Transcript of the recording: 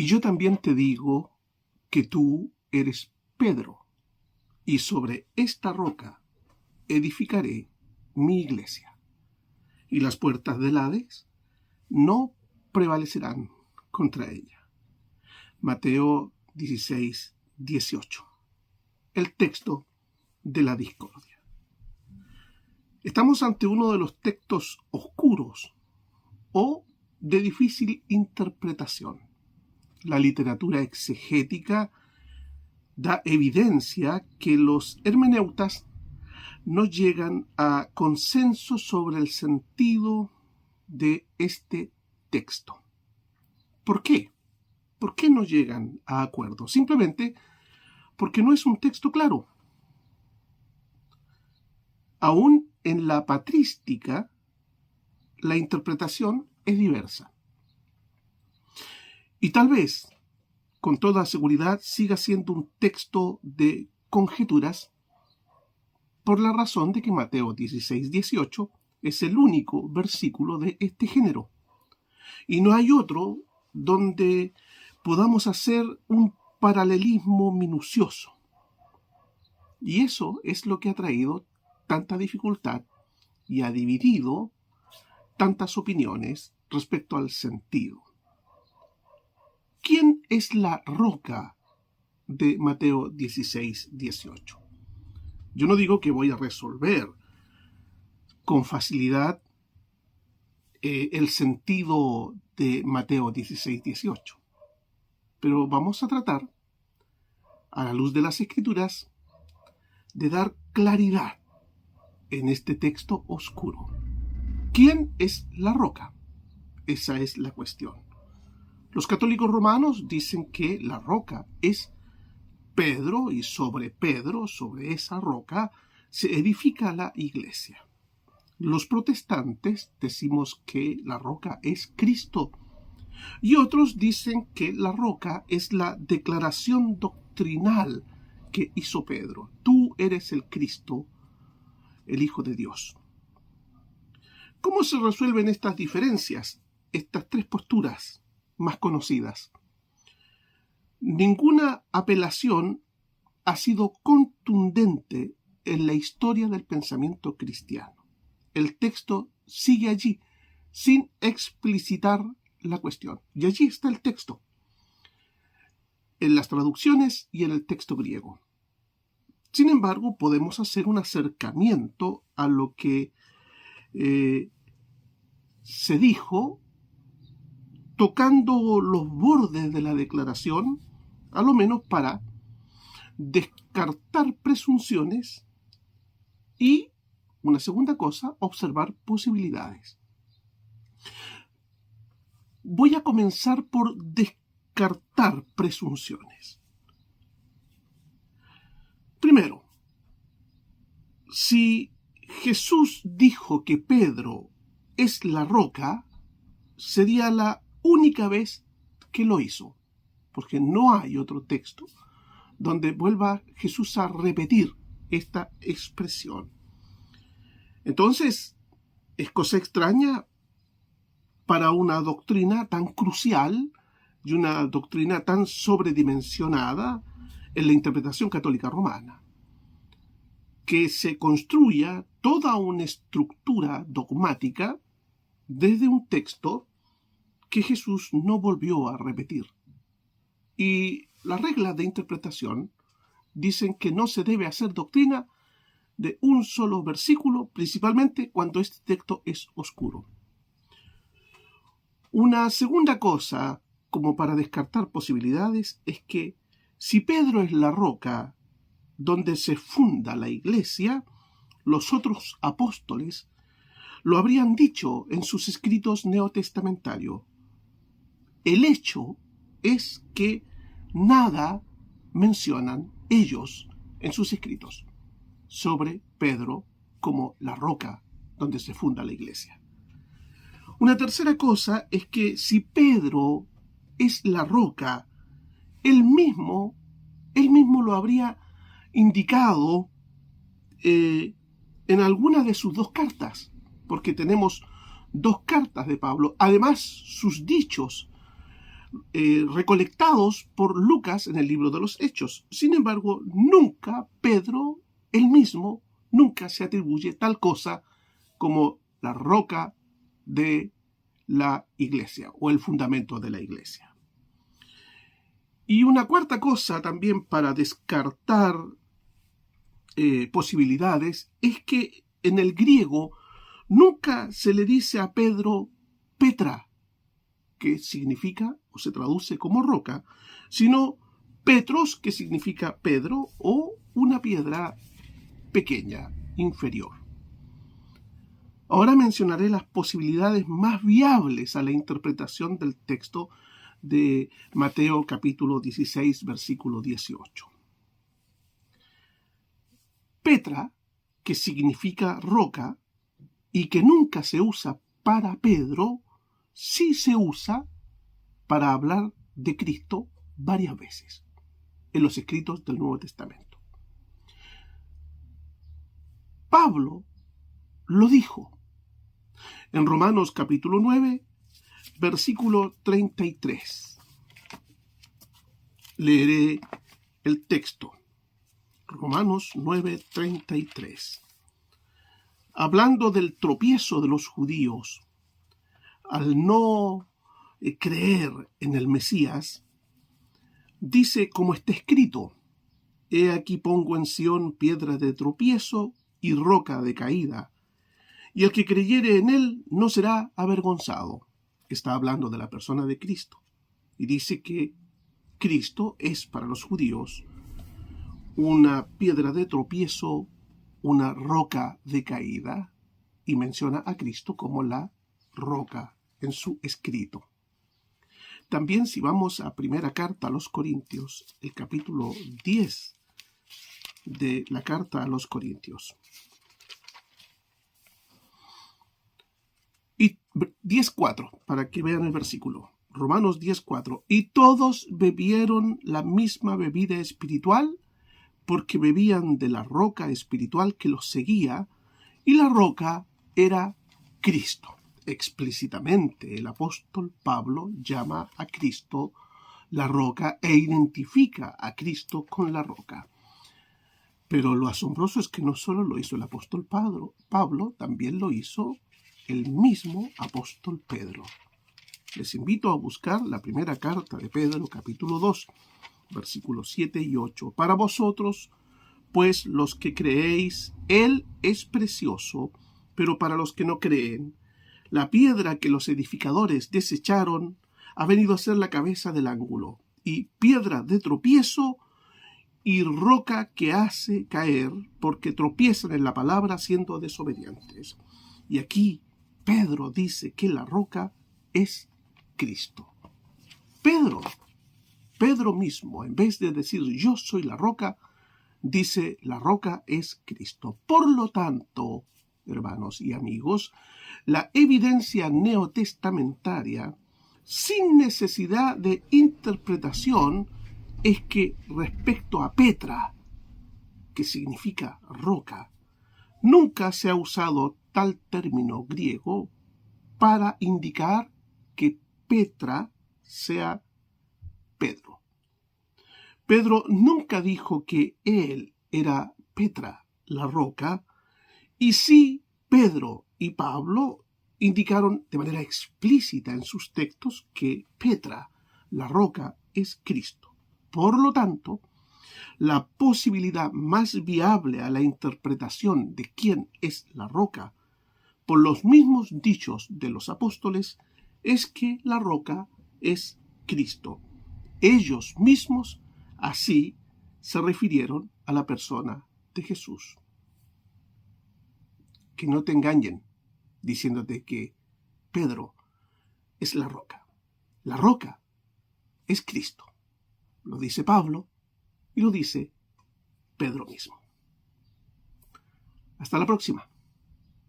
Y yo también te digo que tú eres Pedro, y sobre esta roca edificaré mi iglesia, y las puertas del Hades no prevalecerán contra ella. Mateo 16, 18. El texto de la discordia. Estamos ante uno de los textos oscuros o de difícil interpretación. La literatura exegética da evidencia que los hermeneutas no llegan a consenso sobre el sentido de este texto. ¿Por qué? ¿Por qué no llegan a acuerdo? Simplemente porque no es un texto claro. Aún en la patrística, la interpretación es diversa. Y tal vez, con toda seguridad, siga siendo un texto de conjeturas por la razón de que Mateo 16, 18 es el único versículo de este género. Y no hay otro donde podamos hacer un paralelismo minucioso. Y eso es lo que ha traído tanta dificultad y ha dividido tantas opiniones respecto al sentido. ¿Quién es la roca de Mateo 16, 18? Yo no digo que voy a resolver con facilidad el sentido de Mateo 16, 18, pero vamos a tratar, a la luz de las Escrituras, de dar claridad en este texto oscuro. ¿Quién es la roca? Esa es la cuestión. Los católicos romanos dicen que la roca es Pedro y sobre esa roca, se edifica la iglesia. Los protestantes decimos que la roca es Cristo y otros dicen que la roca es la declaración doctrinal que hizo Pedro. Tú eres el Cristo, el Hijo de Dios. ¿Cómo se resuelven estas diferencias, estas tres posturas más conocidas? Ninguna apelación ha sido contundente en la historia del pensamiento cristiano. El texto sigue allí, sin explicitar la cuestión. Y allí está el texto, en las traducciones y en el texto griego. Sin embargo, podemos hacer un acercamiento a lo que se dijo, tocando los bordes de la declaración, a lo menos para descartar presunciones y, una segunda cosa, observar posibilidades. Voy a comenzar por descartar presunciones. Primero, si Jesús dijo que Pedro es la roca, sería la única vez que lo hizo, porque no hay otro texto donde vuelva Jesús a repetir esta expresión. Entonces, es cosa extraña para una doctrina tan crucial y una doctrina tan sobredimensionada en la interpretación católica romana, que se construya toda una estructura dogmática desde un texto que Jesús no volvió a repetir. Y las reglas de interpretación dicen que no se debe hacer doctrina de un solo versículo, principalmente cuando este texto es oscuro. Una segunda cosa, como para descartar posibilidades, es que si Pedro es la roca donde se funda la iglesia, los otros apóstoles lo habrían dicho en sus escritos neotestamentarios. El hecho es que nada mencionan ellos en sus escritos sobre Pedro como la roca donde se funda la iglesia. Una tercera cosa es que si Pedro es la roca, él mismo lo habría indicado en alguna de sus dos cartas, porque tenemos dos cartas de Pablo. Además, sus dichos recolectados por Lucas en el libro de los Hechos. Sin embargo, nunca Pedro, él mismo, nunca se atribuye tal cosa como la roca de la iglesia o el fundamento de la iglesia. Y una cuarta cosa también para descartar posibilidades es que en el griego nunca se le dice a Pedro Petra, que significa o se traduce como roca, sino Petros, que significa Pedro, o una piedra pequeña, inferior. Ahora mencionaré las posibilidades más viables a la interpretación del texto de Mateo capítulo 16, versículo 18. Petra, que significa roca, y que nunca se usa para Pedro, sí se usa para hablar de Cristo varias veces en los escritos del Nuevo Testamento. Pablo lo dijo en Romanos capítulo 9, versículo 33. Leeré el texto. Romanos 9, 33. Hablando del tropiezo de los judíos al no creer en el Mesías, dice como está escrito: He aquí pongo en Sión piedra de tropiezo y roca de caída, y el que creyere en él no será avergonzado. Está hablando de la persona de Cristo, y dice que Cristo es para los judíos una piedra de tropiezo, una roca de caída, y menciona a Cristo como la roca en su escrito. También si vamos a primera carta a los Corintios, el capítulo 10 de la carta a los Corintios. Y 10.4, para que vean el versículo. Romanos 10.4. Y todos bebieron la misma bebida espiritual, porque bebían de la roca espiritual que los seguía, y la roca era Cristo. Explícitamente el apóstol Pablo llama a Cristo la roca e identifica a Cristo con la roca. Pero lo asombroso es que no solo lo hizo el apóstol Pablo, también lo hizo el mismo apóstol Pedro. Les invito a buscar la primera carta de Pedro, capítulo 2, versículos 7 y 8. Para vosotros, pues los que creéis, Él es precioso, pero para los que no creen, la piedra que los edificadores desecharon ha venido a ser la cabeza del ángulo, y piedra de tropiezo y roca que hace caer, porque tropiezan en la palabra siendo desobedientes. Y aquí Pedro dice que la roca es Cristo. Pedro mismo, en vez de decir yo soy la roca, dice la roca es Cristo. Por lo tanto, hermanos y amigos, la evidencia neotestamentaria, sin necesidad de interpretación, es que respecto a Petra, que significa roca, nunca se ha usado tal término griego para indicar que Petra sea Pedro. Pedro nunca dijo que él era Petra, la roca, y sí Pedro y Pablo indicaron de manera explícita en sus textos que Petra, la roca, es Cristo. Por lo tanto, la posibilidad más viable a la interpretación de quién es la roca, por los mismos dichos de los apóstoles, es que la roca es Cristo. Ellos mismos así se refirieron a la persona de Jesús. Que no te engañen diciéndote que Pedro es la roca. La roca es Cristo. Lo dice Pablo y lo dice Pedro mismo. Hasta la próxima.